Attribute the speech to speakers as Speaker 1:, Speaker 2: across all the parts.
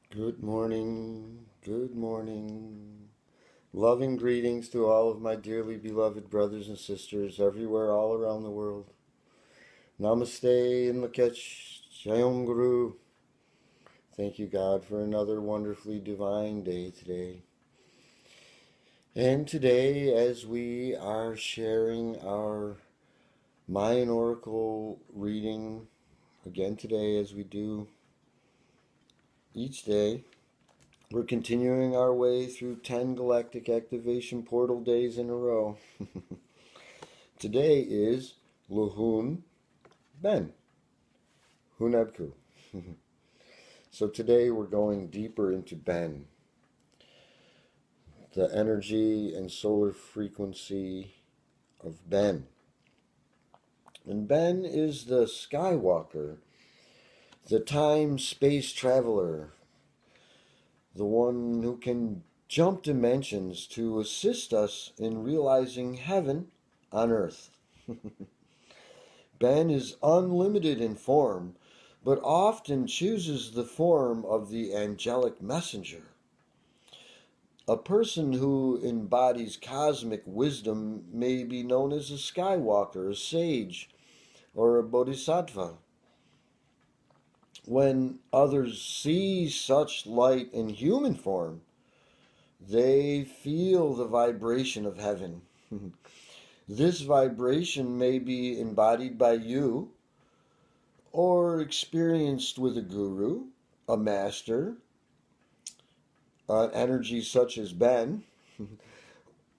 Speaker 1: Good morning, good morning. Loving greetings to all of my dearly beloved brothers and sisters everywhere, all around the world. Namaste and Lak'ech, Jayom Guru. Thank you, God, for another wonderfully divine day today. And today, as we are sharing our Mayan Oracle reading, again today, as we do each day, we're continuing our way through 10 galactic activation portal days in a row. Today is LAHUN Ben, HUNAB. So today we're going deeper into Ben, the energy and solar frequency of Ben. And Ben is the Skywalker, the time-space traveler, the one who can jump dimensions to assist us in realizing heaven on earth. Ben is unlimited in form, but often chooses the form of the angelic messenger. A person who embodies cosmic wisdom may be known as a Skywalker, a sage, or a bodhisattva. When others see such light in human form, they feel the vibration of heaven. This vibration may be embodied by you or experienced with a guru, a master, an energy such as Ben,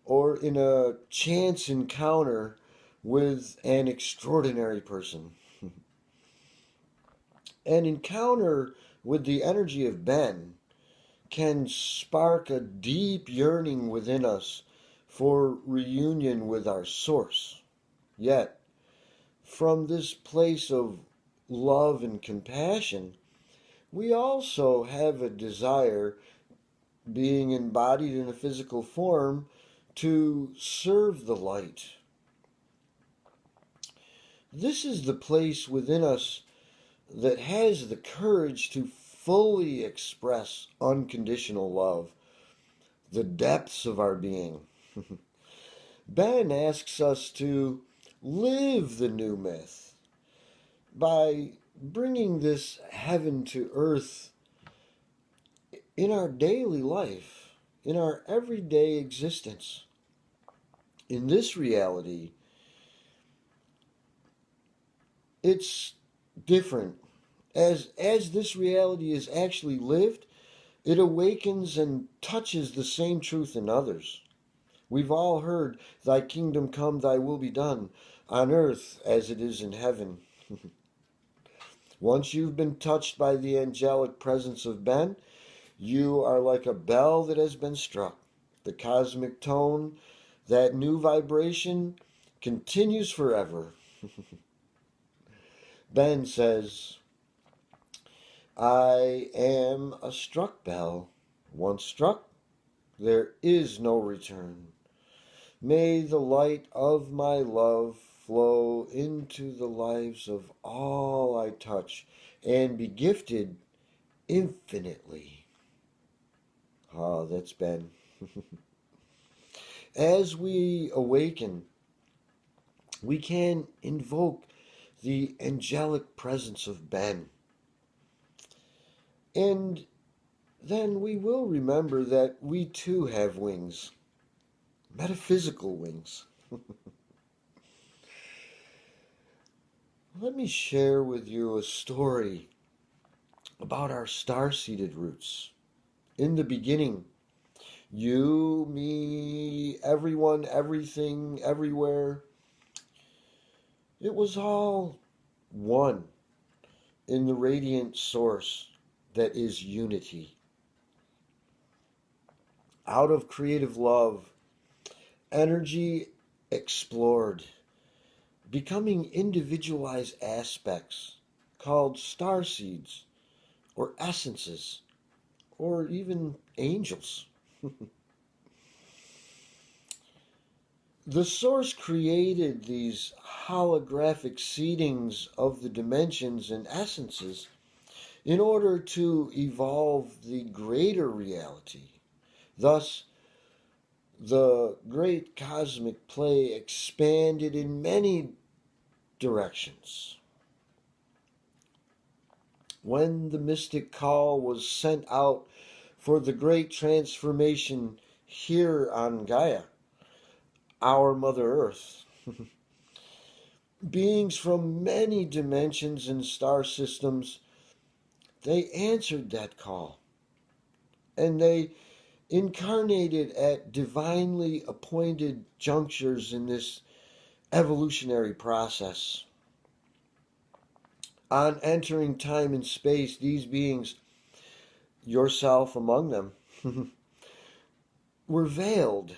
Speaker 1: or in a chance encounter with an extraordinary person. An encounter with the energy of Ben can spark a deep yearning within us for reunion with our source. Yet, from this place of love and compassion, we also have a desire, being embodied in a physical form, to serve the light. This is the place within us that has the courage to fully express unconditional love, the depths of our being. Ben asks us to live the new myth by bringing this heaven to earth in our daily life, in our everyday existence. In this reality, it's different. As this reality is actually lived, it awakens and touches the same truth in others. We've all heard, "Thy kingdom come, thy will be done, on earth as it is in heaven." Once you've been touched by the angelic presence of Ben, you are like a bell that has been struck. The cosmic tone, that new vibration, continues forever. Ben says, "I am a struck bell. Once struck, there is no return. May the light of my love flow into the lives of all I touch and be gifted infinitely." Ah, that's Ben. As we awaken, we can invoke the angelic presence of Ben. And then we will remember that we too have wings, metaphysical wings. Let me share with you a story about our star-seeded roots. In the beginning, you, me, everyone, everything, everywhere, it was all one in the radiant source that is unity. Out of creative love, energy explored, becoming individualized aspects called star seeds or essences or even angels. The source created these holographic seedings of the dimensions and essences in order to evolve the greater reality. Thus, the great cosmic play expanded in many directions. When the mystic call was sent out for the great transformation here on Gaia, our Mother Earth, beings from many dimensions and star systems, they answered that call. And they incarnated at divinely appointed junctures in this evolutionary process. On entering time and space, these beings, yourself among them, were veiled,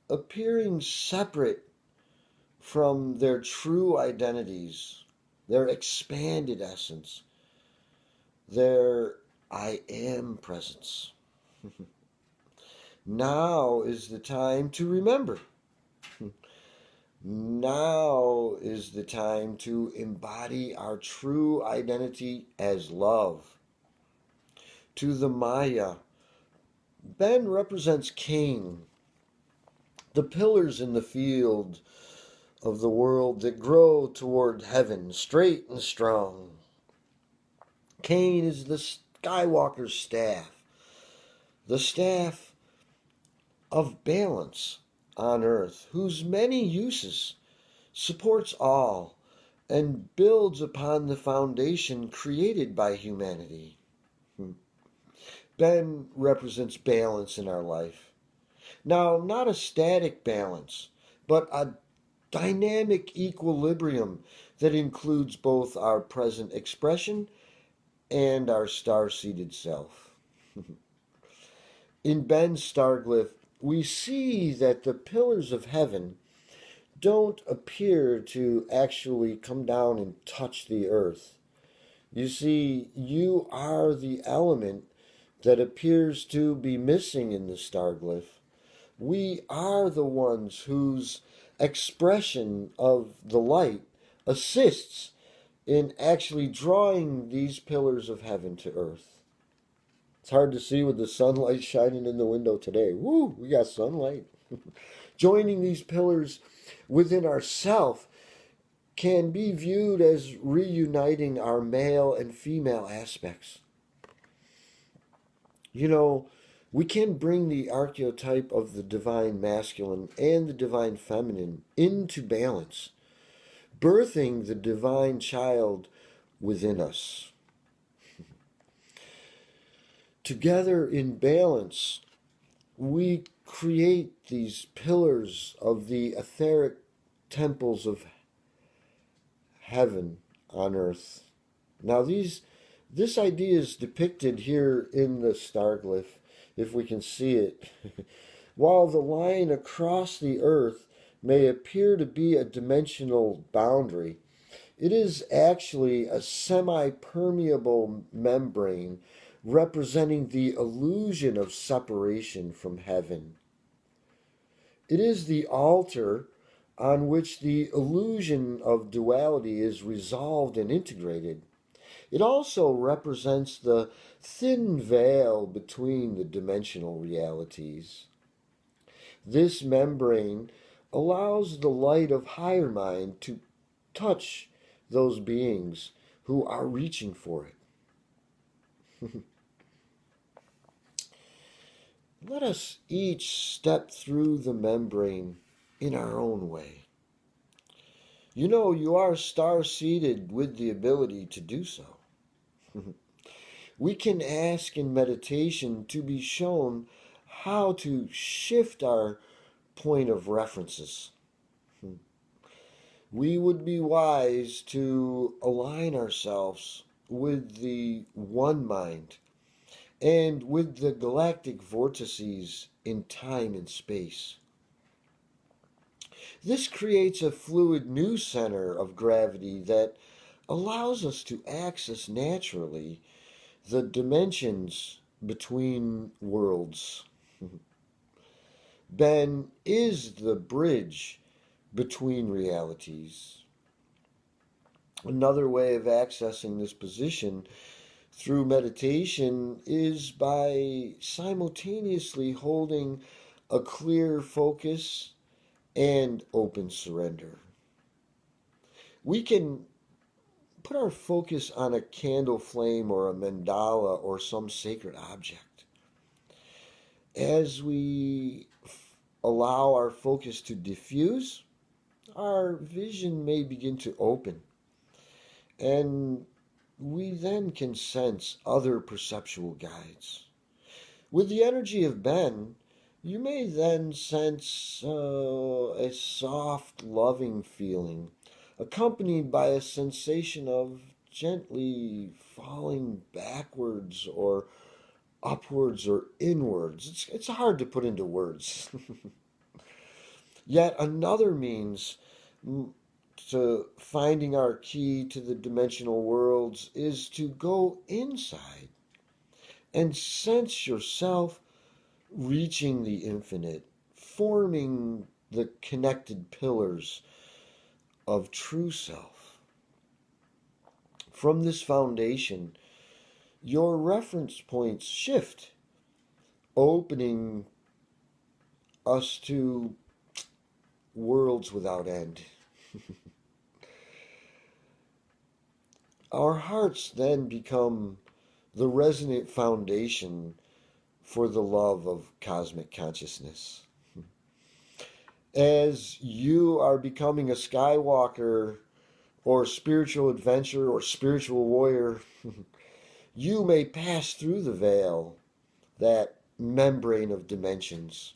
Speaker 1: appearing separate from their true identities, their expanded essence, their I am presence. Now is the time to remember. Now is the time to embody our true identity as love. To the Maya, Ben represents Cain, the pillars in the field of the world that grow toward heaven, straight and strong. Cain is the Skywalker's staff, the staff of balance on earth, whose many uses supports all and builds upon the foundation created by humanity. Ben represents balance in our life. Now, not a static balance, but a dynamic equilibrium that includes both our present expression and our star-seated self. In Ben's star glyph, we see that the pillars of heaven don't appear to actually come down and touch the earth. You see, you are the element that appears to be missing in the star glyph. We are the ones whose expression of the light assists in actually drawing these pillars of heaven to earth. It's hard to see with the sunlight shining in the window today. Woo, we got sunlight. Joining these pillars within ourself can be viewed as reuniting our male and female aspects. You know, we can bring the archetype of the divine masculine and the divine feminine into balance, birthing the divine child within us. Together in balance, we create these pillars of the etheric temples of heaven on earth. Now this idea is depicted here in the star glyph, if we can see it. While the line across the earth may appear to be a dimensional boundary, it is actually a semi-permeable membrane representing the illusion of separation from heaven. It is the altar on which the illusion of duality is resolved and integrated. It also represents the thin veil between the dimensional realities. This membrane allows the light of higher mind to touch those beings who are reaching for it. Let us each step through the membrane in our own way. You know, you are star-seated with the ability to do so. We can ask in meditation to be shown how to shift our point of references. We would be wise to align ourselves with the one mind and with the galactic vortices in time and space. This creates a fluid new center of gravity that allows us to access naturally the dimensions between worlds. Ben is the bridge between realities. Another way of accessing this position through meditation is by simultaneously holding a clear focus and open surrender. We can put our focus on a candle flame or a mandala or some sacred object. As we allow our focus to diffuse, our vision may begin to open, and we then can sense other perceptual guides. With the energy of Ben, you may then sense a soft, loving feeling, accompanied by a sensation of gently falling backwards or upwards or inwards. It's hard to put into words. Yet another means to finding our key to the dimensional worlds is to go inside and sense yourself reaching the infinite, forming the connected pillars of true self. From this foundation, your reference points shift, opening us to worlds without end. Our hearts then become the resonant foundation for the love of cosmic consciousness. As you are becoming a Skywalker or spiritual adventurer or spiritual warrior, you may pass through the veil, that membrane of dimensions,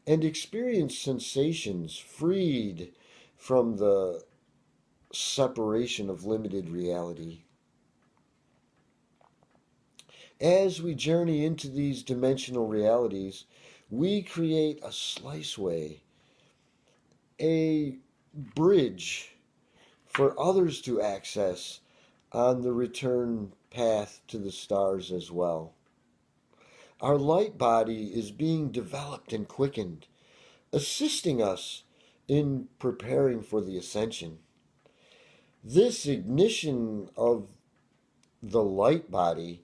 Speaker 1: and experience sensations freed from the separation of limited reality. As we journey into these dimensional realities, we create a sliceway, a bridge for others to access on the return path to the stars as well. Our light body is being developed and quickened, assisting us in preparing for the ascension. This ignition of the light body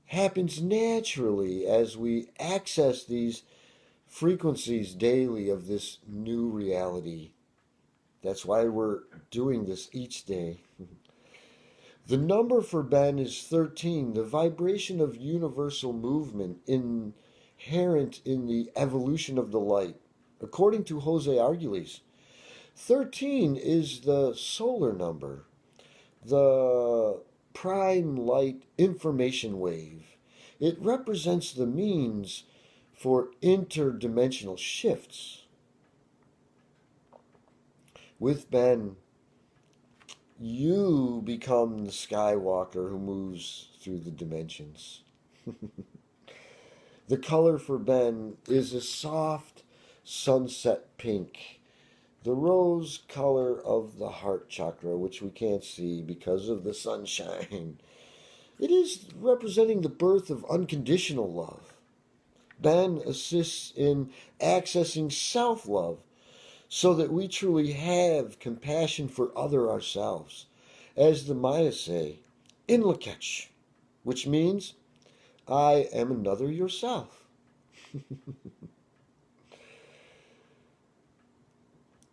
Speaker 1: happens naturally as we access these frequencies daily of this new reality. That's why we're doing this each day. The number for Ben is 13, the vibration of universal movement inherent in the evolution of the light. According to Jose Arguelles, 13 is the solar number, the prime light information wave. It represents the means for interdimensional shifts. With Ben, you become the Skywalker who moves through the dimensions. The color for Ben is a soft sunset pink, the rose color of the heart chakra, which we can't see because of the sunshine. It is representing the birth of unconditional love. Ben assists in accessing self-love so that we truly have compassion for other ourselves. As the Maya say, in Lak'ech, which means, I am another yourself.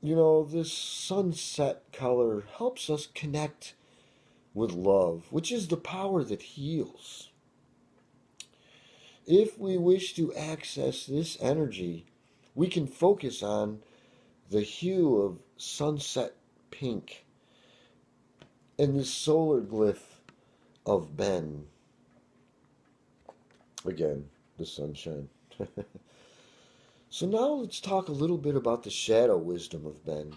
Speaker 1: You know, this sunset color helps us connect with love, which is the power that heals. If we wish to access this energy, we can focus on the hue of sunset pink and the solar glyph of Ben. Again, the sunshine. So now let's talk a little bit about the shadow wisdom of Ben.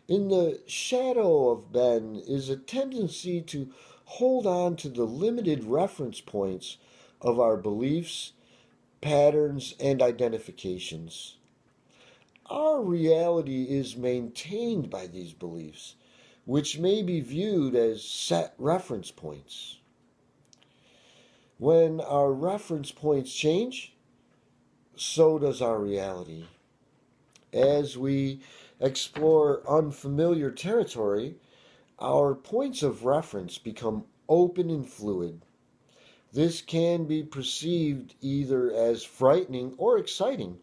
Speaker 1: In the shadow of Ben is a tendency to hold on to the limited reference points of our beliefs, patterns, and identifications. Our reality is maintained by these beliefs, which may be viewed as set reference points. When our reference points change, so does our reality. As we explore unfamiliar territory, our points of reference become open and fluid. This can be perceived either as frightening or exciting.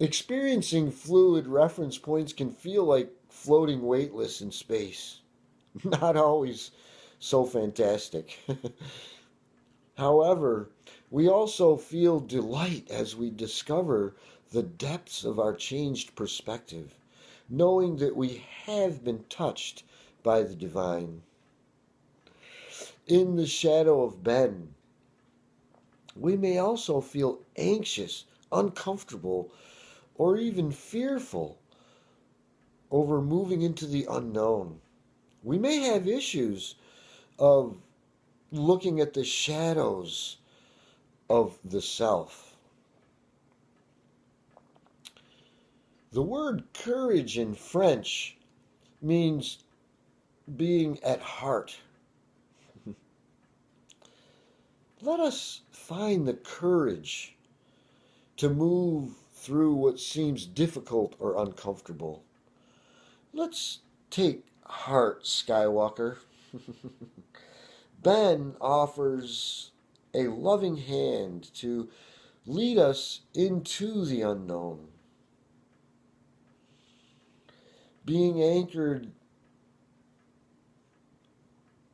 Speaker 1: Experiencing fluid reference points can feel like floating weightless in space. Not always so fantastic. However, we also feel delight as we discover the depths of our changed perspective, knowing that we have been touched by the divine. In the shadow of Ben, we may also feel anxious, uncomfortable, or even fearful over moving into the unknown. We may have issues of looking at the shadows of the self. The word courage in French means being at heart. Let us find the courage to move through what seems difficult or uncomfortable. Let's take heart, Skywalker. Ben offers a loving hand to lead us into the unknown. Being anchored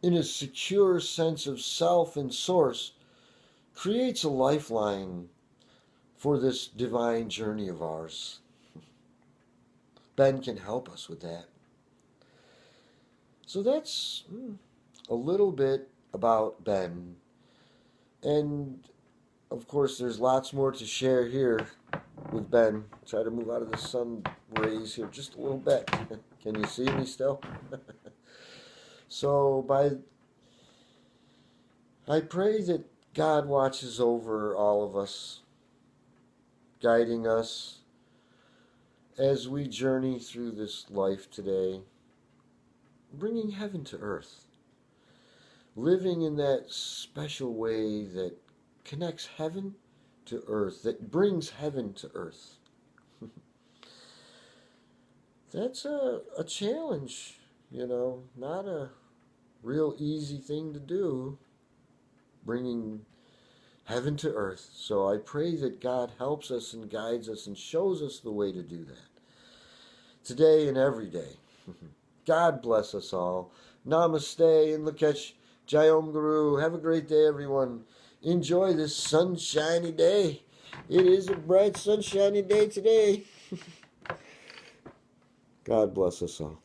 Speaker 1: in a secure sense of self and source creates a lifeline for this divine journey of ours. Ben can help us with that. So that's a little bit about Ben. And of course, there's lots more to share here with Ben. Try to move out of the sun rays here just a little bit. Can you see me still? So I pray that God watches over all of us, guiding us as we journey through this life today, bringing heaven to earth, living in that special way that connects heaven to earth, that brings heaven to earth. That's a challenge, not a real easy thing to do, bringing heaven to earth. So I pray that God helps us and guides us and shows us the way to do that today and every day. God bless us all. Namaste and Lak'ech. Jayom Guru. Have a great day, everyone. Enjoy this sunshiny day. It is a bright, sunshiny day today. God bless us all.